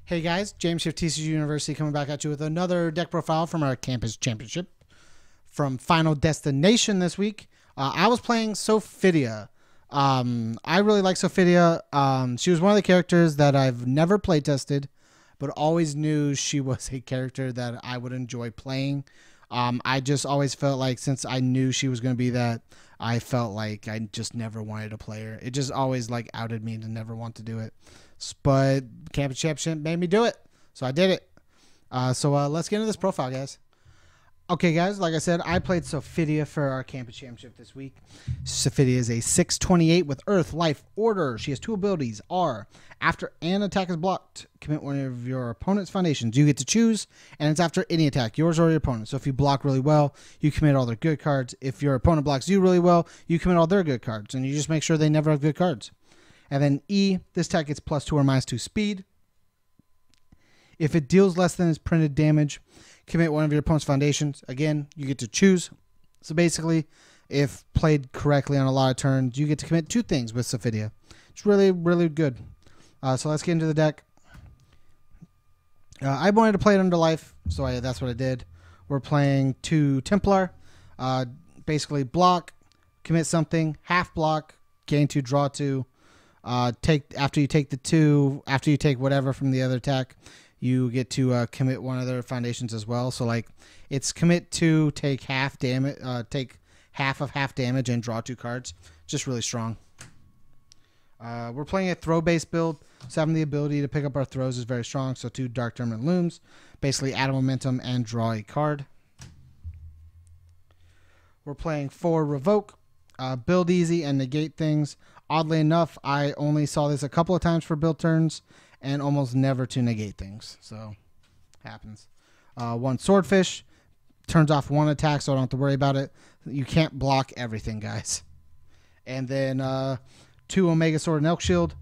Hey guys, James here, TCGU University, coming back at you with another deck profile from our campus championship from Final Destination this week. I was playing Sophitia. I really like Sophitia. She was one of the characters that I've never play tested, but always knew she was a character that I would enjoy playing. I just always felt like since I knew she was going to be that, I felt like I just never wanted to play her. It just always like outed me to never want to do it. But Campus Championship made me do it, so I did it. So let's get into this profile, guys. Okay, guys, like I said, I played Sophitia for our Campus Championship this week. Sophitia is a 6/28 with Earth, Life, Order. She has two abilities. R, after an attack is blocked, commit one of your opponent's foundations. You get to choose, and it's after any attack, yours or your opponent. So if you block really well, you commit all their good cards. If your opponent blocks you really well, you commit all their good cards, and you just make sure they never have good cards. And then E, this attack gets +2 or -2 speed. If it deals less than its printed damage, commit one of your opponent's foundations. Again, you get to choose. So basically, if played correctly on a lot of turns, you get to commit two things with Sophitia. It's really, really good. So let's get into the deck. I wanted to play it under life, so that's what I did. We're playing 2 Templar. Basically, block, commit something, half block, gain 2, draw 2. After you take the 2, after you take whatever from the other attack, you get to commit one of their foundations as well. So like it's commit 2, take half damage, take half of half damage, and draw 2 cards. Just really strong. We're playing a throw-based build, so having the ability to pick up our throws is very strong. So 2 Dark Tournament Looms, basically add momentum and draw a card. We're playing 4 Revoke, build easy and negate things. Oddly enough, I only saw this a couple of times for build turns and almost never to negate things. So, happens. 1 Swordfish, turns off 1 attack, so I don't have to worry about it. You can't block everything, guys. And then 2 Omega Sword and Elk Shield.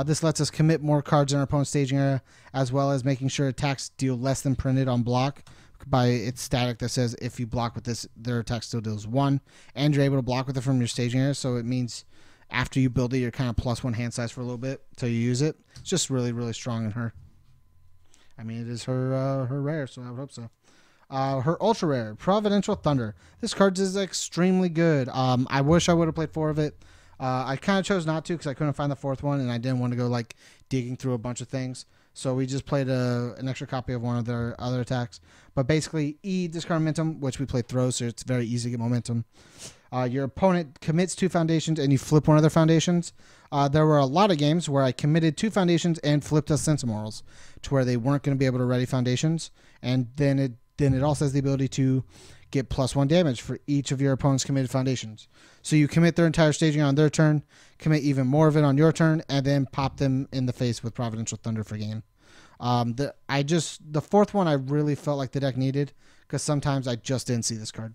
This lets us commit more cards in our opponent's staging area, as well as making sure attacks deal less than printed on block by its static that says if you block with this, their attack still deals 1. And you're able to block with it from your staging area, so it means after you build it, you're kind of +1 hand size for a little bit till you use it. It's just really, really strong in her. I mean, it is her rare, so I would hope so. Her ultra rare, Providential Thunder. This card is extremely good. I wish I would have played 4 of it. I kind of chose not to because I couldn't find the 4th one, and I didn't want to go like digging through a bunch of things. So we just played an extra copy of one of their other attacks. But basically, E, discard momentum, which we played throw, so it's very easy to get momentum. Your opponent commits 2 foundations, and you flip one of their foundations. There were a lot of games where I committed 2 foundations and flipped a Sensimorals to where they weren't going to be able to ready foundations. And then it also has the ability to get +1 damage for each of your opponent's committed foundations. So you commit their entire staging on their turn, commit even more of it on your turn, and then pop them in the face with Providential Thunder for game. The 4th one I really felt like the deck needed because sometimes I just didn't see this card.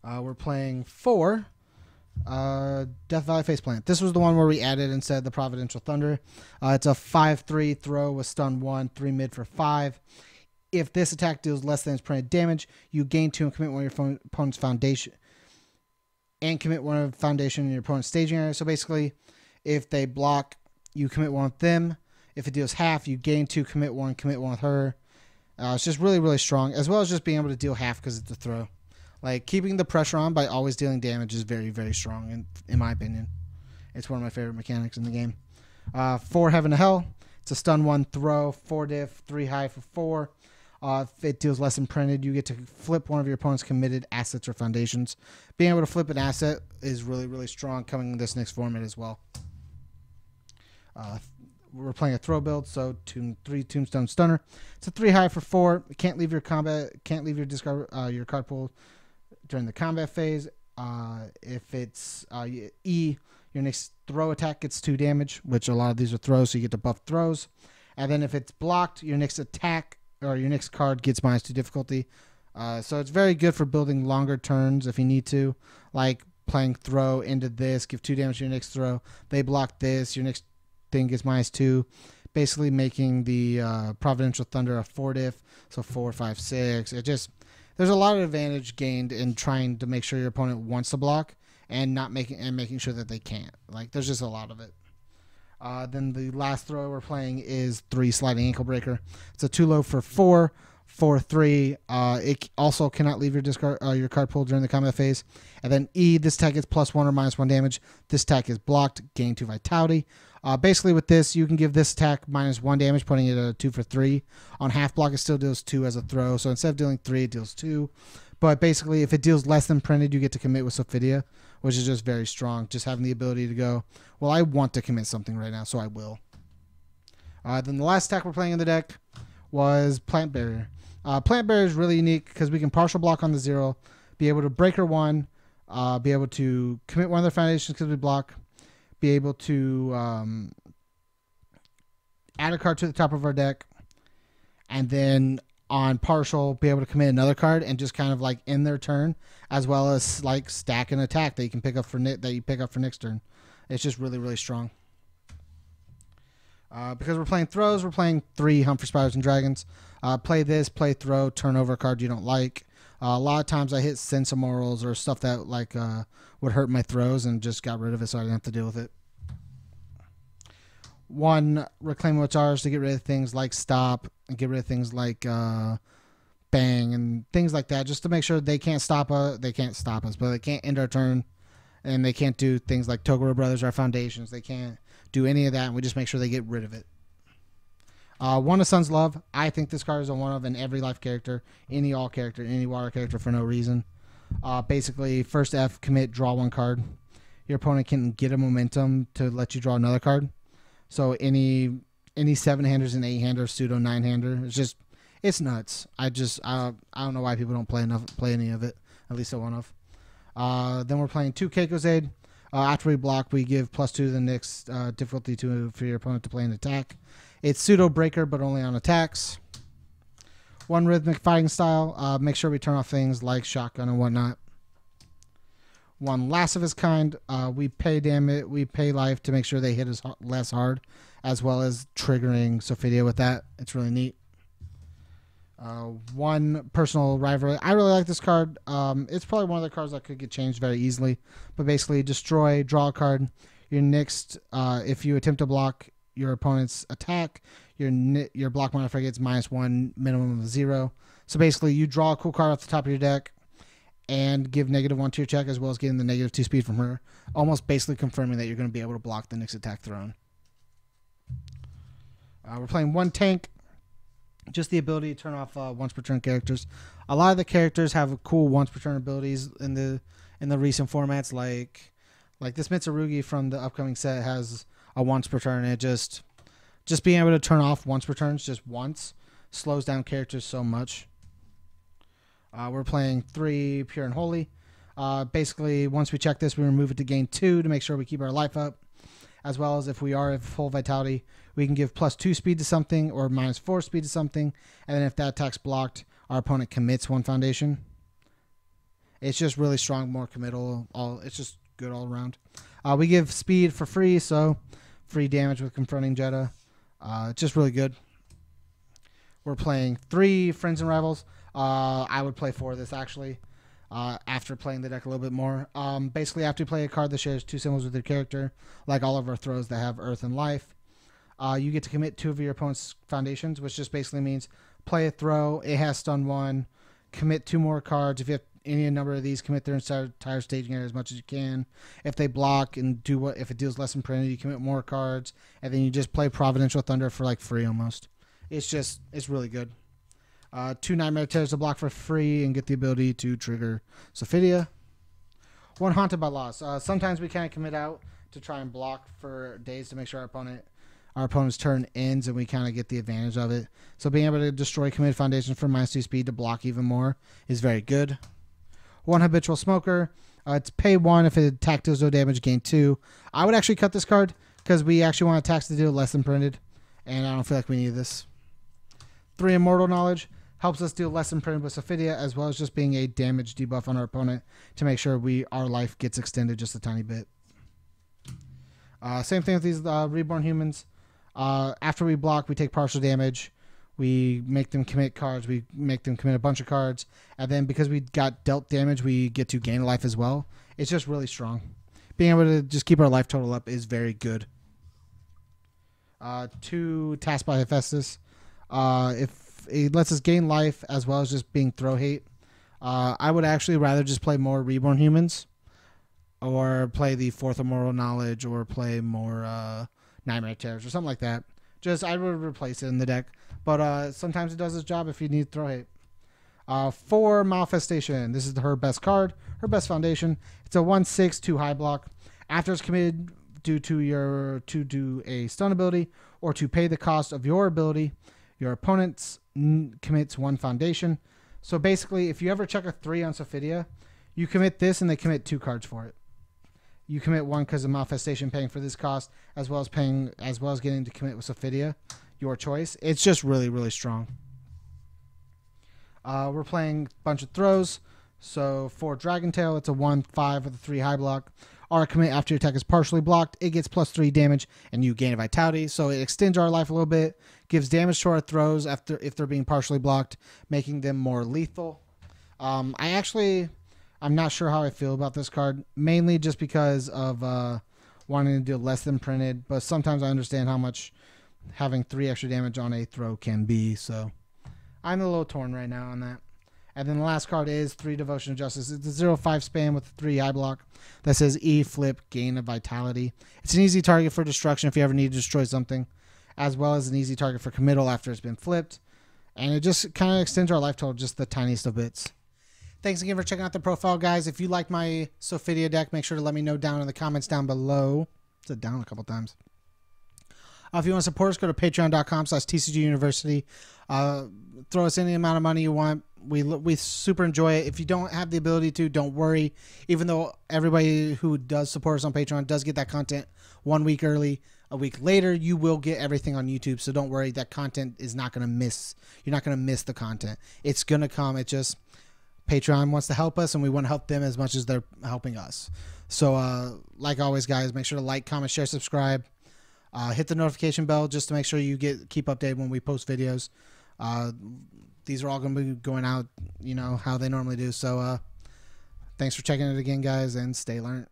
We're playing 4 Death Valley Faceplant. This was the one where we added instead the Providential Thunder. It's a 5/3 throw with stun 1, 3 mid for 5. If this attack deals less than its printed damage, you gain 2 and commit one of your opponent's foundation. And commit one of the foundation in your opponent's staging area. So basically, if they block, you commit one with them. If it deals half, you gain 2, commit one with her. It's just really, really strong, as well as just being able to deal half because it's a throw. Like, keeping the pressure on by always dealing damage is very, very strong, in my opinion. It's one of my favorite mechanics in the game. 4 Heaven to Hell. It's a stun 1 throw, 4 diff, 3 high for 4. If it deals less than printed, you get to flip one of your opponent's committed assets or foundations. Being able to flip an asset is really, really strong coming in this next format as well. We're playing a throw build, so 3 Tombstone Stunner. It's a 3 high for 4. Can't leave your discard your card pool during the combat phase. If it's E, your next throw attack gets 2 damage, which a lot of these are throws, so you get to buff throws. And then if it's blocked, your next attack or your next card gets -2 difficulty. So it's very good for building longer turns if you need to, like playing throw into this, give 2 damage to your next throw. They block this, your next thing gets -2. Basically making the Providential Thunder a 4 diff, so 4, 5, 6. There's a lot of advantage gained in trying to make sure your opponent wants to block and making sure that they can't. Like, there's just a lot of it. Then the last throw we're playing is 3 Sliding Ankle Breaker. It's a 2 low for 4, 4/3. It also cannot leave your discard your card pool during the combat phase. And then E, this attack gets +1 or -1 damage. This attack is blocked, gain 2 vitality. Basically with this, you can give this attack -1 damage, putting it at a 2 for 3. On half block, it still deals 2 as a throw. So instead of dealing 3, it deals 2. But basically, if it deals less than printed, you get to commit with Sophitia, which is just very strong. Just having the ability to go, well, I want to commit something right now, so I will. Then the last attack we're playing in the deck was Plant Barrier. Plant Barrier is really unique because we can partial block on the 0, be able to breaker 1, be able to commit one of their foundations because we block, be able to add a card to the top of our deck, and then on partial be able to commit another card and just kind of like end their turn, as well as like stack an attack that you can pick up for next turn. It's just really, really strong. Because we're playing throws, we're playing 3 Hunt for Spiders and Dragons. Play this, play throw, turn over a card you don't like. A lot of times I hit Sense of Morals or stuff that like would hurt my throws and just got rid of it so I didn't have to deal with it. 1, Reclaim What's Ours to get rid of things like Stop and get rid of things like Bang and things like that, just to make sure they can't stop us. They can't stop us, but they can't end our turn, and they can't do things like Toguro Brothers, our foundations. They can't do any of that, and we just make sure they get rid of it. 1 of Sun's Love. I think this card is a 1 of in every life character, any all character, any water character for no reason. Basically, first F, commit, draw 1 card. Your opponent can get a momentum to let you draw another card. So any 7-handers and 8-hander, pseudo 9-hander, it's nuts. I don't know why people don't play any of it. At least a 1 of. Then we're playing 2 Keiko's Aid. After we block, we give +2 to the next difficulty for your opponent to play an attack. It's pseudo breaker, but only on attacks. 1 Rhythmic Fighting Style. Make sure we turn off things like shotgun and whatnot. 1 Last of His Kind. We pay life to make sure they hit us less hard, as well as triggering Sophitia with that. It's really neat. 1 Personal Rivalry. I really like this card. It's probably one of the cards that could get changed very easily. But basically, destroy, draw a card. Your next, if you attempt to block your opponent's attack, your block modifier gets -1, minimum of 0. So basically, you draw a cool card off the top of your deck and give -1 to your check, as well as getting the -2 speed from her, almost basically confirming that you're going to be able to block the next attack thrown. We're playing 1 Tank. Just the ability to turn off once per turn characters. A lot of the characters have cool once per turn abilities in the recent formats, like this Mitsurugi from the upcoming set has a once per turn. And it just being able to turn off once per turn just once slows down characters so much. We're playing 3 Pure and Holy. Basically, once we check this, we remove it to gain 2 to make sure we keep our life up. As well as if we are at full vitality, we can give +2 speed to something or -4 speed to something. And then if that attack's blocked, our opponent commits 1 foundation. It's just really strong, more committal. It's just good all around. We give speed for free, so free damage with Confronting Jeddah. It's just really good. We're playing 3 Friends and Rivals. I would play 4 of this, actually, after playing the deck a little bit more. Basically, after you play a card that shares 2 symbols with your character, like all of our throws that have Earth and Life, you get to commit 2 of your opponent's foundations, which just basically means play a throw, it has stun 1, commit 2 more cards. If you have any number of these, commit their entire staging area as much as you can. If they block and if it deals less than printed, you commit more cards, and then you just play Providential Thunder for like free almost. It's really good. 2 Nightmare Terrors to block for free and get the ability to trigger Sophitia. 1 Haunted by Loss. Sometimes we kind of commit out to try and block for days to make sure our opponent's turn ends and we kind of get the advantage of it. So being able to destroy committed foundations for -2 speed to block even more is very good. 1 Habitual Smoker. It's pay 1 if it attack deals no damage, gain 2. I would actually cut this card because we actually want attacks to deal less than printed, and I don't feel like we need this. 3 Immortal Knowledge. Helps us deal less than printed with Sophitia, as well as just being a damage debuff on our opponent to make sure our life gets extended just a tiny bit. Same thing with these Reborn Humans. After we block, we take partial damage. We make them commit cards. We make them commit a bunch of cards. And then because we got dealt damage, we get to gain life as well. It's just really strong. Being able to just keep our life total up is very good. 2 Task by Hephaestus. If it lets us gain life as well as just being throw hate. I would actually rather just play more Reborn Humans, or play the Fourth Immortal Knowledge, or play more Nightmare Terrors or something like that. Just I would replace it in the deck, but sometimes it does its job if you need throw hate. 4 Malfestation. This is her best card, her best foundation. It's a 1/6 2 high block. After it's committed due to do a stun ability or to pay the cost of your ability, your opponent commits 1 foundation. So basically, if you ever check a 3 on Sophitia, you commit this and they commit 2 cards for it. You commit 1 because of Malfestation paying for this cost, as well as getting to commit with Sophitia, your choice. It's just really, really strong. We're playing a bunch of throws. So for Dragon Tail, it's a 1/5 with a 3 high block. Our commit after your attack is partially blocked. It gets +3 damage, and you gain a vitality. So it extends our life a little bit, gives damage to our throws if they're being partially blocked, making them more lethal. I'm not sure how I feel about this card, mainly just because of wanting to do less than printed. But sometimes I understand how much having 3 extra damage on a throw can be. So I'm a little torn right now on that. And then the last card is 3 Devotion of Justice. It's a 0/5 spam with a 3 high block that says E flip gain of vitality. It's an easy target for destruction if you ever need to destroy something, as well as an easy target for committal after it's been flipped. And it just kind of extends our life total just the tiniest of bits. Thanks again for checking out the profile, guys. If you like my Sophitia deck, make sure to let me know down in the comments down below. It's down a couple times. If you want to support us, go to patreon.com/TCGU University. Throw us any amount of money you want. We super enjoy it. If you don't have the ability to, don't worry. Even though everybody who does support us on Patreon does get that content 1 week early, a week later, you will get everything on YouTube. So don't worry. That content is not going to miss. You're not going to miss the content. It's going to come. It just Patreon wants to help us, and we want to help them as much as they're helping us. So like always, guys, make sure to like, comment, share, subscribe. Hit the notification bell just to make sure you keep updated when we post videos. These are all going to be going out, how they normally do. So thanks for checking it again, guys, and stay learned.